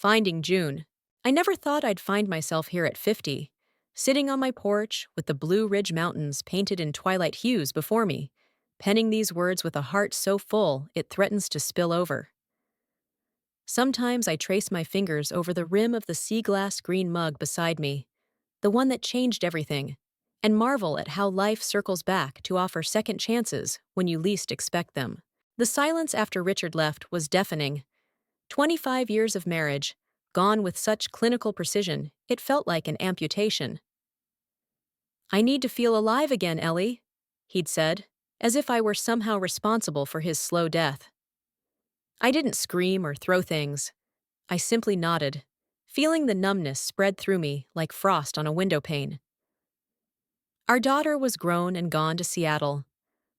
Finding June. I never thought I'd find myself here at 50, sitting on my porch with the Blue Ridge Mountains painted in twilight hues before me, penning these words with a heart so full it threatens to spill over. Sometimes I trace my fingers over the rim of the sea glass green mug beside me, the one that changed everything, and marvel at how life circles back to offer second chances when you least expect them. The silence after Richard left was deafening. 25 years of marriage, gone with such clinical precision, it felt like an amputation. "I need to feel alive again, Ellie," he'd said, as if I were somehow responsible for his slow death. I didn't scream or throw things. I simply nodded, feeling the numbness spread through me like frost on a window pane. Our daughter was grown and gone to Seattle.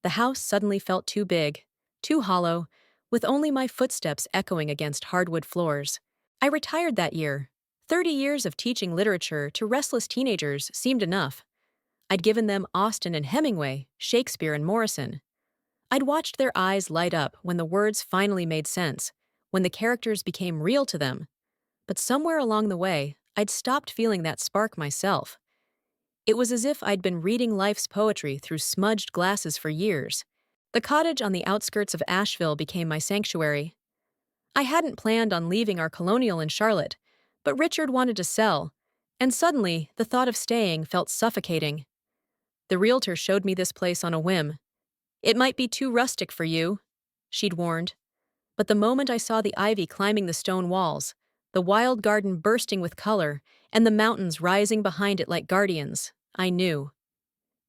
The house suddenly felt too big, too hollow, with only my footsteps echoing against hardwood floors. I retired that year. 30 years of teaching literature to restless teenagers seemed enough. I'd given them Austen and Hemingway, Shakespeare and Morrison. I'd watched their eyes light up when the words finally made sense, when the characters became real to them. But somewhere along the way, I'd stopped feeling that spark myself. It was as if I'd been reading life's poetry through smudged glasses for years. The cottage on the outskirts of Asheville became my sanctuary. I hadn't planned on leaving our colonial in Charlotte, but Richard wanted to sell, and suddenly the thought of staying felt suffocating. The realtor showed me this place on a whim. "It might be too rustic for you," she'd warned. But the moment I saw the ivy climbing the stone walls, the wild garden bursting with color, and the mountains rising behind it like guardians, I knew.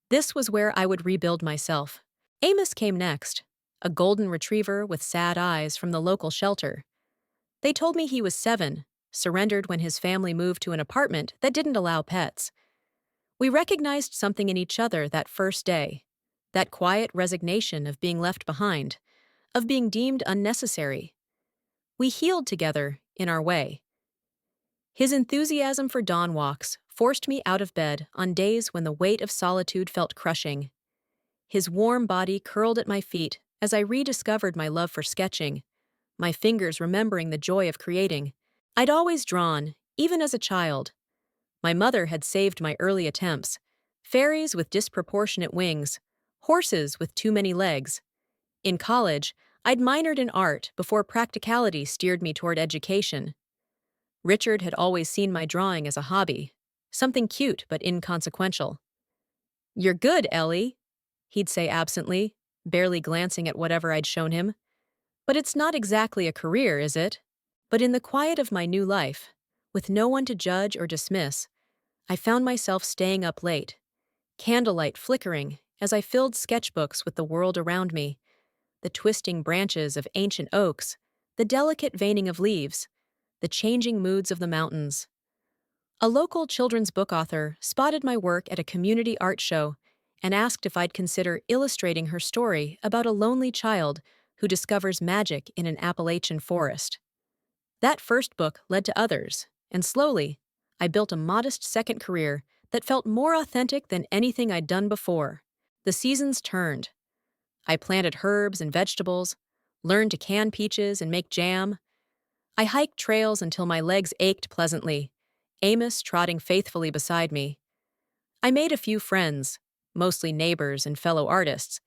This was where I would rebuild myself. Amos came next, a golden retriever with sad eyes from the local shelter. They told me he was 7, surrendered when his family moved to an apartment that didn't allow pets. We recognized something in each other that first day, that quiet resignation of being left behind, of being deemed unnecessary. We healed together, in our way. His enthusiasm for dawn walks forced me out of bed on days when the weight of solitude felt crushing. His warm body curled at my feet as I rediscovered my love for sketching, my fingers remembering the joy of creating. I'd always drawn, even as a child. My mother had saved my early attempts: fairies with disproportionate wings, horses with too many legs. In college, I'd minored in art before practicality steered me toward education. Richard had always seen my drawing as a hobby, something cute but inconsequential. "You're good, Ellie," he'd say absently, barely glancing at whatever I'd shown him. "But it's not exactly a career, is it?" But in the quiet of my new life, with no one to judge or dismiss, I found myself staying up late, candlelight flickering as I filled sketchbooks with the world around me, the twisting branches of ancient oaks, the delicate veining of leaves, the changing moods of the mountains. A local children's book author spotted my work at a community art show and asked if I'd consider illustrating her story about a lonely child who discovers magic in an Appalachian forest. That first book led to others, and slowly, I built a modest second career that felt more authentic than anything I'd done before. The seasons turned. I planted herbs and vegetables, learned to can peaches and make jam. I hiked trails until my legs ached pleasantly, Amos trotting faithfully beside me. I made a few friends, mostly neighbors and fellow artists,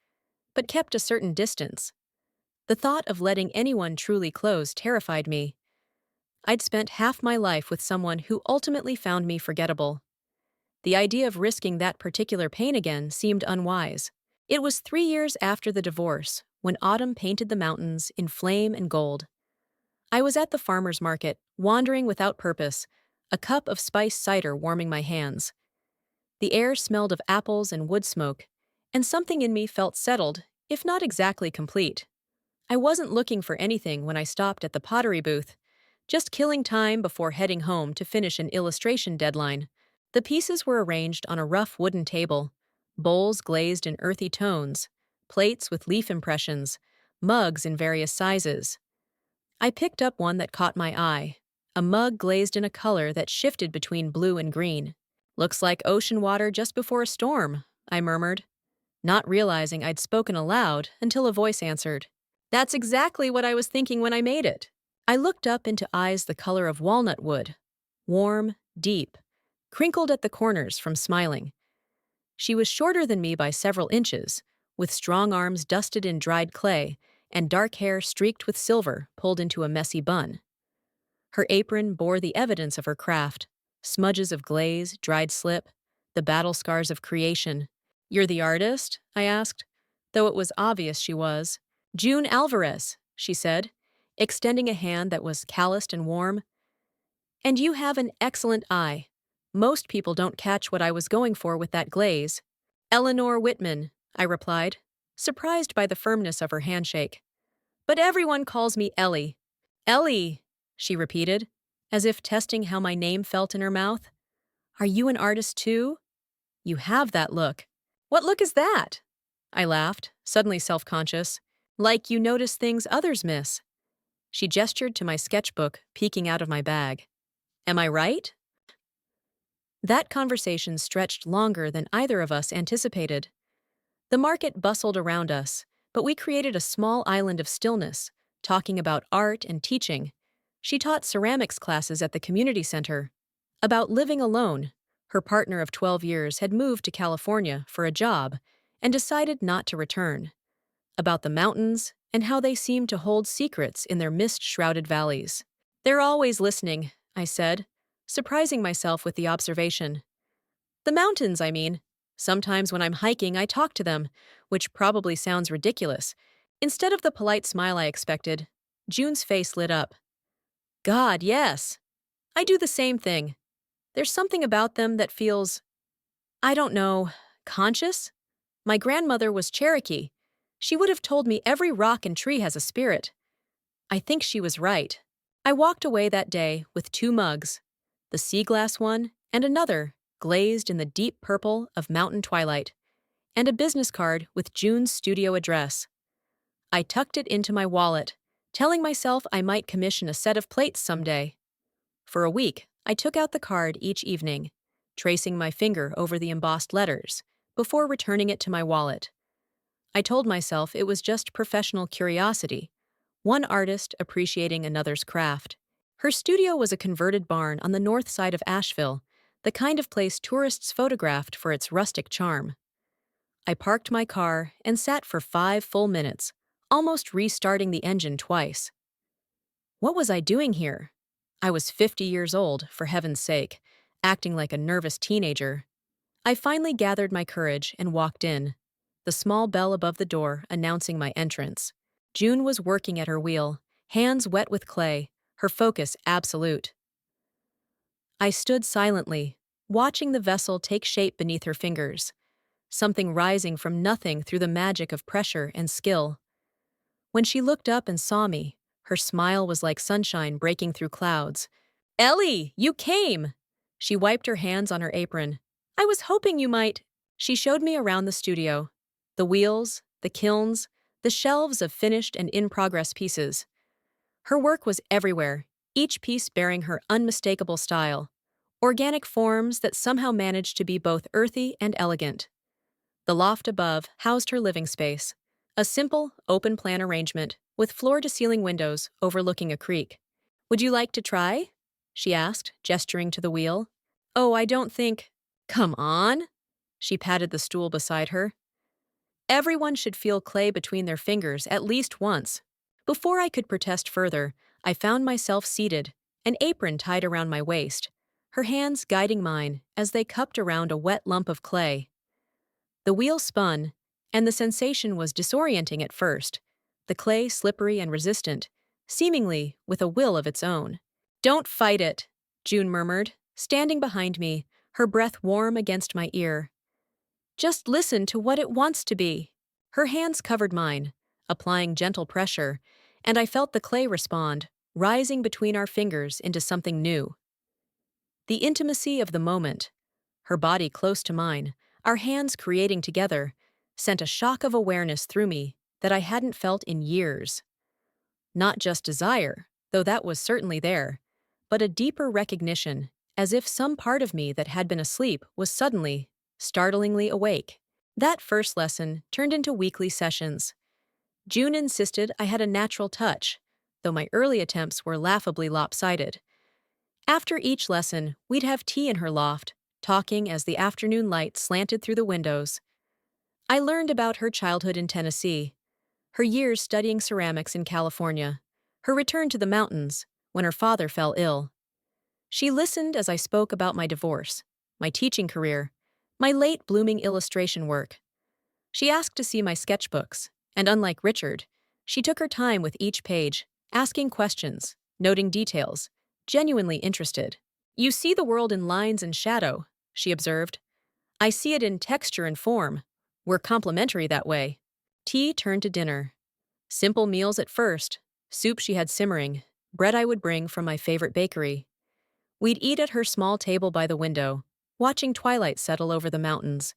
but kept a certain distance. The thought of letting anyone truly close terrified me. I'd spent half my life with someone who ultimately found me forgettable. The idea of risking that particular pain again seemed unwise. It was 3 years after the divorce, when autumn painted the mountains in flame and gold. I was at the farmer's market, wandering without purpose, a cup of spiced cider warming my hands. The air smelled of apples and wood smoke, and something in me felt settled, if not exactly complete. I wasn't looking for anything when I stopped at the pottery booth, just killing time before heading home to finish an illustration deadline. The pieces were arranged on a rough wooden table, bowls glazed in earthy tones, plates with leaf impressions, mugs in various sizes. I picked up one that caught my eye, a mug glazed in a color that shifted between blue and green. "Looks like ocean water just before a storm," I murmured, not realizing I'd spoken aloud until a voice answered. "That's exactly what I was thinking when I made it." I looked up into eyes the color of walnut wood, warm, deep, crinkled at the corners from smiling. She was shorter than me by several inches, with strong arms dusted in dried clay and dark hair streaked with silver pulled into a messy bun. Her apron bore the evidence of her craft: smudges of glaze, dried slip, the battle scars of creation. "You're the artist?" I asked, though it was obvious she was. "June Alvarez," she said, extending a hand that was calloused and warm. "And you have an excellent eye. Most people don't catch what I was going for with that glaze." "Eleanor Whitman," I replied, surprised by the firmness of her handshake. "But everyone calls me Ellie." "Ellie," she repeated, as if testing how my name felt in her mouth. "Are you an artist too? You have that look." "What look is that?" I laughed, suddenly self-conscious. "Like you notice things others miss." She gestured to my sketchbook peeking out of my bag. "Am I right?" That conversation stretched longer than either of us anticipated. The market bustled around us, but we created a small island of stillness, talking about art and teaching. She taught ceramics classes at the community center. About living alone. Her partner of 12 years had moved to California for a job and decided not to return. About the mountains and how they seemed to hold secrets in their mist-shrouded valleys. "They're always listening," I said, surprising myself with the observation. "The mountains, I mean. Sometimes when I'm hiking, I talk to them, which probably sounds ridiculous." Instead of the polite smile I expected, June's face lit up. "God, yes. I do the same thing. There's something about them that feels, I don't know, conscious? My grandmother was Cherokee. She would have told me every rock and tree has a spirit." I think she was right. I walked away that day with two mugs, the sea glass one and another, glazed in the deep purple of mountain twilight, and a business card with June's studio address. I tucked it into my wallet, telling myself I might commission a set of plates someday. For a week, I took out the card each evening, tracing my finger over the embossed letters, before returning it to my wallet. I told myself it was just professional curiosity, one artist appreciating another's craft. Her studio was a converted barn on the north side of Asheville, the kind of place tourists photographed for its rustic charm. I parked my car and sat for 5 full minutes, almost restarting the engine twice. What was I doing here? I was 50 years old, for heaven's sake, acting like a nervous teenager. I finally gathered my courage and walked in, the small bell above the door announcing my entrance. June was working at her wheel, hands wet with clay, her focus absolute. I stood silently, watching the vessel take shape beneath her fingers, something rising from nothing through the magic of pressure and skill. When she looked up and saw me, her smile was like sunshine breaking through clouds. "Ellie, you came!" She wiped her hands on her apron. "I was hoping you might." She showed me around the studio. The wheels, the kilns, the shelves of finished and in-progress pieces. Her work was everywhere, each piece bearing her unmistakable style. Organic forms that somehow managed to be both earthy and elegant. The loft above housed her living space, a simple, open-plan arrangement with floor-to-ceiling windows overlooking a creek. "Would you like to try?" she asked, gesturing to the wheel. "Oh, I don't think—" "Come on!" She patted the stool beside her. Everyone should feel clay between their fingers at least once. Before I could protest further, I found myself seated, an apron tied around my waist, her hands guiding mine as they cupped around a wet lump of clay. The wheel spun, and the sensation was disorienting at first, the clay slippery and resistant, seemingly with a will of its own. "Don't fight it," June murmured, standing behind me, her breath warm against my ear. "Just listen to what it wants to be." Her hands covered mine, applying gentle pressure, and I felt the clay respond, rising between our fingers into something new. The intimacy of the moment, her body close to mine, our hands creating together, sent a shock of awareness through me that I hadn't felt in years. Not just desire, though that was certainly there, but a deeper recognition, as if some part of me that had been asleep was suddenly, startlingly awake. That first lesson turned into weekly sessions. June insisted I had a natural touch, though my early attempts were laughably lopsided. After each lesson, we'd have tea in her loft, talking as the afternoon light slanted through the windows. I learned about her childhood in Tennessee, her years studying ceramics in California, her return to the mountains when her father fell ill. She listened as I spoke about my divorce, my teaching career, my late blooming illustration work. She asked to see my sketchbooks, and unlike Richard, she took her time with each page, asking questions, noting details, genuinely interested. "You see the world in lines and shadow," she observed. "I see it in texture and form. We're complementary that way." Tea turned to dinner. Simple meals at first, soup she had simmering, bread I would bring from my favorite bakery. We'd eat at her small table by the window, watching twilight settle over the mountains.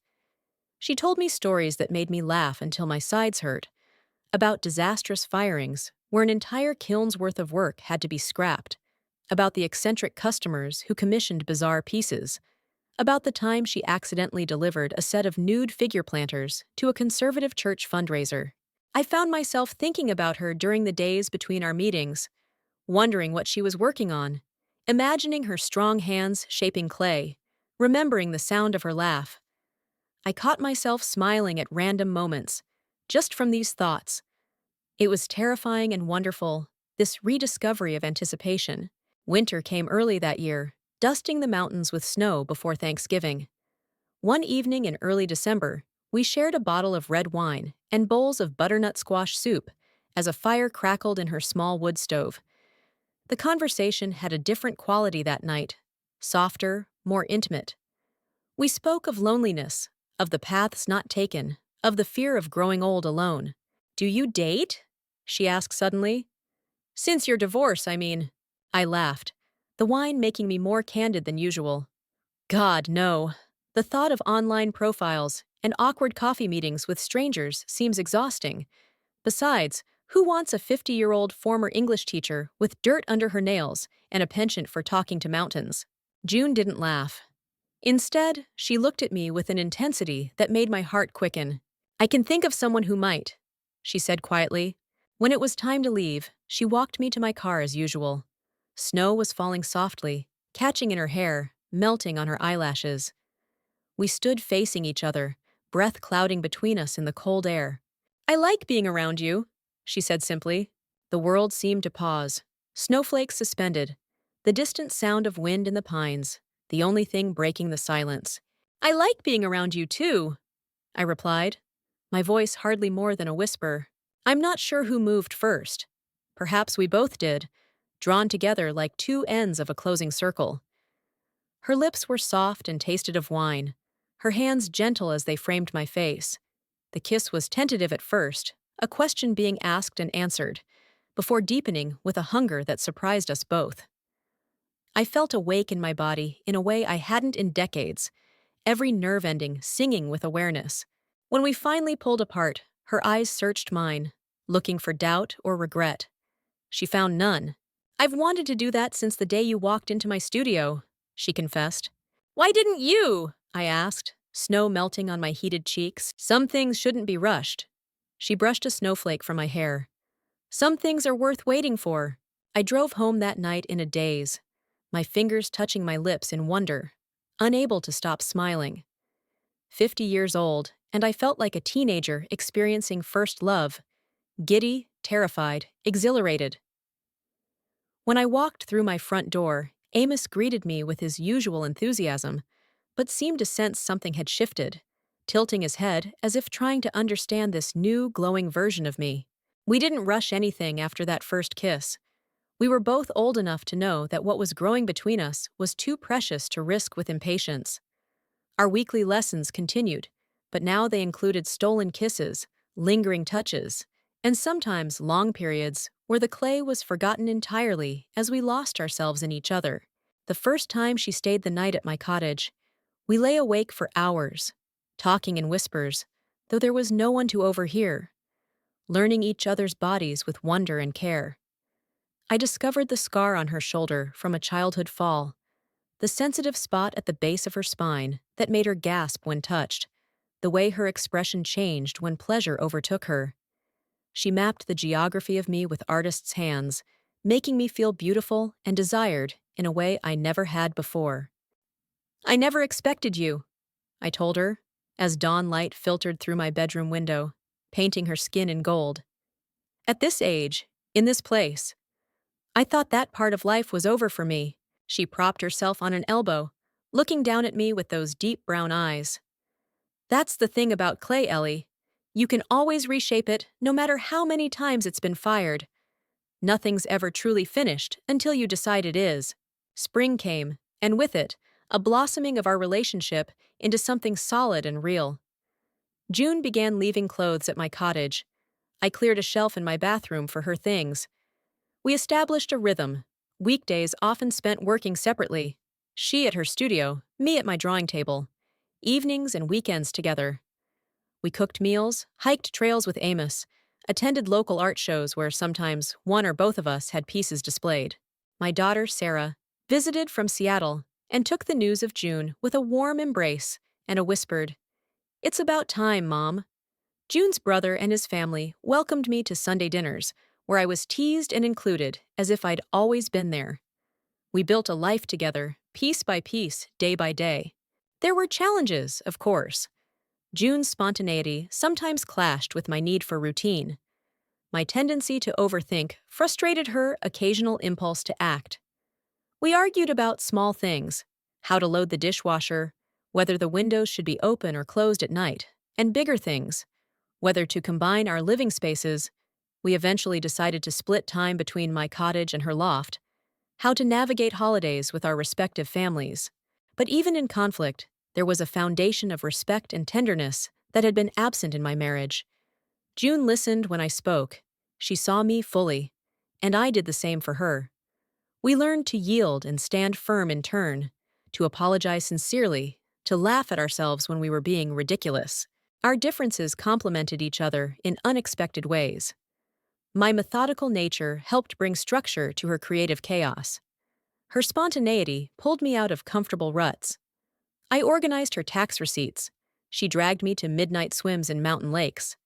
She told me stories that made me laugh until my sides hurt, about disastrous firings where an entire kiln's worth of work had to be scrapped, about the eccentric customers who commissioned bizarre pieces, about the time she accidentally delivered a set of nude figure planters to a conservative church fundraiser. I found myself thinking about her during the days between our meetings, wondering what she was working on, imagining her strong hands shaping clay, remembering the sound of her laugh. I caught myself smiling at random moments, just from these thoughts. It was terrifying and wonderful, this rediscovery of anticipation. Winter came early that year, dusting the mountains with snow before Thanksgiving. One evening in early December, we shared a bottle of red wine and bowls of butternut squash soup as a fire crackled in her small wood stove. The conversation had a different quality that night, softer, more intimate. We spoke of loneliness, of the paths not taken, of the fear of growing old alone. "Do you date?" she asked suddenly. "Since your divorce, I mean." I laughed, the wine making me more candid than usual. "God, no. The thought of online profiles and awkward coffee meetings with strangers seems exhausting. Besides, who wants a 50-year-old former English teacher with dirt under her nails and a penchant for talking to mountains?" June didn't laugh. Instead, she looked at me with an intensity that made my heart quicken. "I can think of someone who might," she said quietly. When it was time to leave, she walked me to my car as usual. Snow was falling softly, catching in her hair, melting on her eyelashes. We stood facing each other, breath clouding between us in the cold air. "I like being around you," she said simply. The world seemed to pause. Snowflakes suspended. The distant sound of wind in the pines, the only thing breaking the silence. "I like being around you too," I replied, my voice hardly more than a whisper. I'm not sure who moved first. Perhaps we both did, drawn together like two ends of a closing circle. Her lips were soft and tasted of wine, her hands gentle as they framed my face. The kiss was tentative at first, a question being asked and answered, before deepening with a hunger that surprised us both. I felt awake in my body in a way I hadn't in decades, every nerve ending singing with awareness. When we finally pulled apart, her eyes searched mine, looking for doubt or regret. She found none. "I've wanted to do that since the day you walked into my studio," she confessed. "Why didn't you?" I asked, snow melting on my heated cheeks. "Some things shouldn't be rushed." She brushed a snowflake from my hair. "Some things are worth waiting for." I drove home that night in a daze, my fingers touching my lips in wonder, unable to stop smiling. 50 years old, and I felt like a teenager experiencing first love, giddy, terrified, exhilarated. When I walked through my front door, Amos greeted me with his usual enthusiasm, but seemed to sense something had shifted, tilting his head as if trying to understand this new, glowing version of me. We didn't rush anything after that first kiss. We were both old enough to know that what was growing between us was too precious to risk with impatience. Our weekly lessons continued, but now they included stolen kisses, lingering touches, and sometimes long periods where the clay was forgotten entirely as we lost ourselves in each other. The first time she stayed the night at my cottage, we lay awake for hours, talking in whispers, though there was no one to overhear, learning each other's bodies with wonder and care. I discovered the scar on her shoulder from a childhood fall, the sensitive spot at the base of her spine that made her gasp when touched, the way her expression changed when pleasure overtook her. She mapped the geography of me with artist's hands, making me feel beautiful and desired in a way I never had before. I never expected you, I told her, as dawn light filtered through my bedroom window, painting her skin in gold. At this age, in this place, I thought that part of life was over for me. She propped herself on an elbow, looking down at me with those deep brown eyes. That's the thing about clay, Ellie. You can always reshape it, no matter how many times it's been fired. Nothing's ever truly finished until you decide it is. Spring came, and with it, a blossoming of our relationship into something solid and real. June began leaving clothes at my cottage. I cleared a shelf in my bathroom for her things. We established a rhythm, weekdays often spent working separately. She at her studio, me at my drawing table. Evenings and weekends together. We cooked meals, hiked trails with Amos, attended local art shows where sometimes one or both of us had pieces displayed. My daughter, Sarah, visited from Seattle and took the news of June with a warm embrace and a whispered, "It's about time, Mom." June's brother and his family welcomed me to Sunday dinners, where I was teased and included as if I'd always been there. We built a life together, piece by piece, day by day. There were challenges, of course. June's spontaneity sometimes clashed with my need for routine. My tendency to overthink frustrated her occasional impulse to act. We argued about small things, how to load the dishwasher, whether the windows should be open or closed at night, and bigger things, whether to combine our living spaces. We eventually decided to split time between my cottage and her loft, how to navigate holidays with our respective families. But even in conflict, there was a foundation of respect and tenderness that had been absent in my marriage. June listened when I spoke. She saw me fully, and I did the same for her. We learned to yield and stand firm in turn, to apologize sincerely, to laugh at ourselves when we were being ridiculous. Our differences complemented each other in unexpected ways. My methodical nature helped bring structure to her creative chaos. Her spontaneity pulled me out of comfortable ruts. I organized her tax receipts. She dragged me to midnight swims in mountain lakes.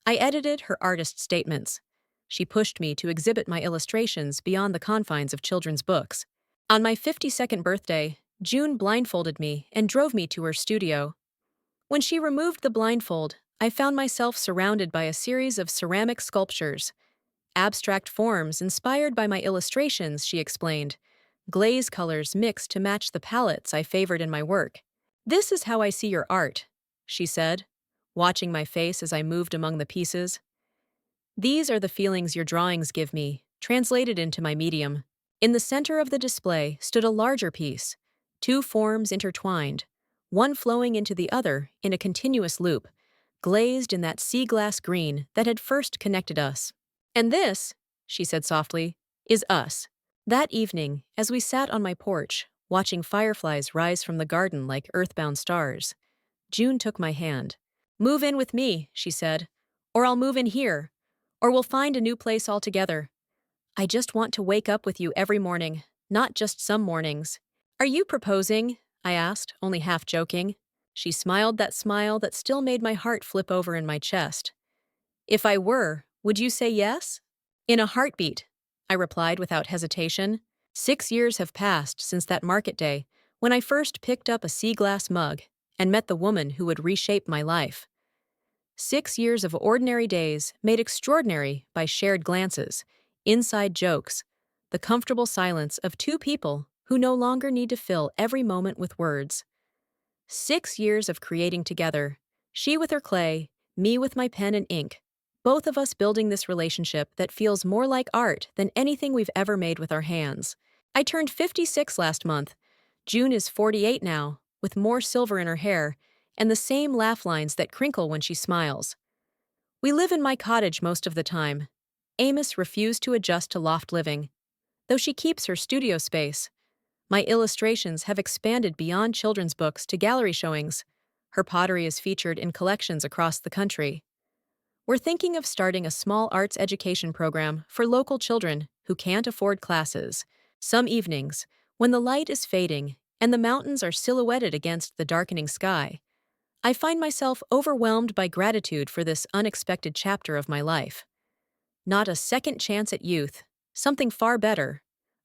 I edited her artist statements. She pushed me to exhibit my illustrations beyond the confines of children's books. On my 52nd birthday, June blindfolded me and drove me to her studio. When she removed the blindfold, I found myself surrounded by a series of ceramic sculptures. Abstract forms inspired by my illustrations, she explained. Glaze colors mixed to match the palettes I favored in my work. "This is how I see your art," she said, watching my face as I moved among the pieces. "These are the feelings your drawings give me, translated into my medium." In the center of the display stood a larger piece, two forms intertwined, one flowing into the other in a continuous loop, glazed in that sea glass green that had first connected us. "And this," she said softly, "is us." That evening, as we sat on my porch, watching fireflies rise from the garden like earthbound stars, June took my hand. "Move in with me," she said, "or I'll move in here, or we'll find a new place altogether. I just want to wake up with you every morning, not just some mornings." "Are you proposing?" I asked, only half joking. She smiled that smile that still made my heart flip over in my chest. "If I were, would you say yes?" "In a heartbeat," I replied without hesitation. 6 years have passed since that market day when I first picked up a sea glass mug and met the woman who would reshape my life. 6 years of ordinary days made extraordinary by shared glances, inside jokes, the comfortable silence of two people who no longer need to fill every moment with words. 6 years of creating together, she with her clay, me with my pen and ink, both of us building this relationship that feels more like art than anything we've ever made with our hands. I turned 56 last month. June is 48 now, with more silver in her hair and the same laugh lines that crinkle when she smiles. We live in my cottage most of the time. Amos refused to adjust to loft living, though she keeps her studio space. My illustrations have expanded beyond children's books to gallery showings. Her pottery is featured in collections across the country. We're thinking of starting a small arts education program for local children who can't afford classes. Some evenings, when the light is fading and the mountains are silhouetted against the darkening sky, I find myself overwhelmed by gratitude for this unexpected chapter of my life. Not a second chance at youth, Something far better.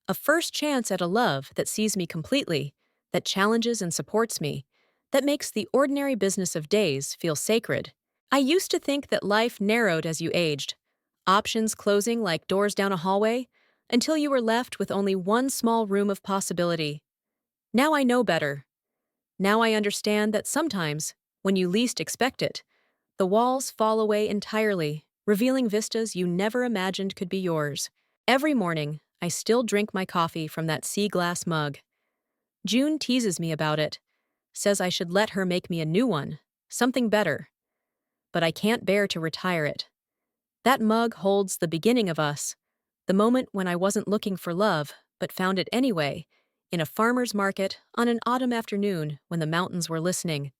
A first chance at a love that sees me completely, that challenges and supports me, that makes the ordinary business of days feel sacred. I used to think that life narrowed as you aged, options closing like doors down a hallway, until you were left with only one small room of possibility. Now I know better. Now I understand that sometimes, when you least expect it, the walls fall away entirely, revealing vistas you never imagined could be yours. Every morning, I still drink my coffee from that sea glass mug. June teases me about it, says I should let her make me a new one, something better. But I can't bear to retire it. That mug holds the beginning of us, the moment when I wasn't looking for love, but found it anyway, in a farmer's market on an autumn afternoon when the mountains were listening.